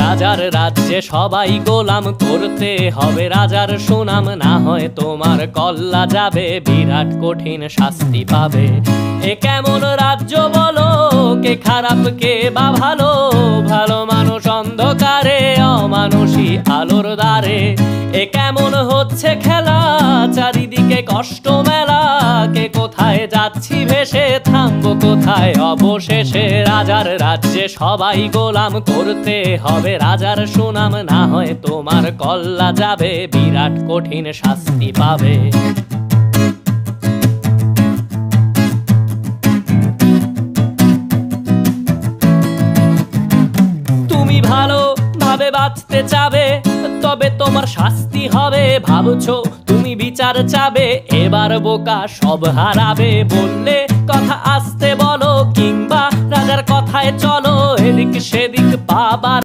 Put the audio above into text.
রাজার রাজ্যে সবাই গোলাম, করতে হবে রাজার সুনাম, না হয় তোমার কল্লা যাবে, বিরাট কঠিন শাস্তি পাবে। এ কেমন রাজ্য বলো, কে খারাপ কে বা ভালো, ভালো মানুষ অন্ধকারে, অমানুষী আলোর দ্বারে। এ কেমন হচ্ছে খেলা, চারিদিকে কষ্ট মেলা, কে কোথায় যাচ্ছি ভেসে, থামবো কোথায় অবশেষে। রাজার রাজ্যে সবাই গোলাম, করতে হবে রাজার সুনাম, না হয় তোমার কল্লা যাবে, বিরাট কঠিন শাস্তি পাবে। তুমি ভালো ভাবে বাঁচতে চাবে, তবে তোমার শাস্তি হবে। ভাবছো তুমি বিচার চাবে, এবার বোকা সব হারাবে। বললে কথা আস্তে বলো, কিংবা রাজার কথায় চলো, এদিক সেদিক পাবার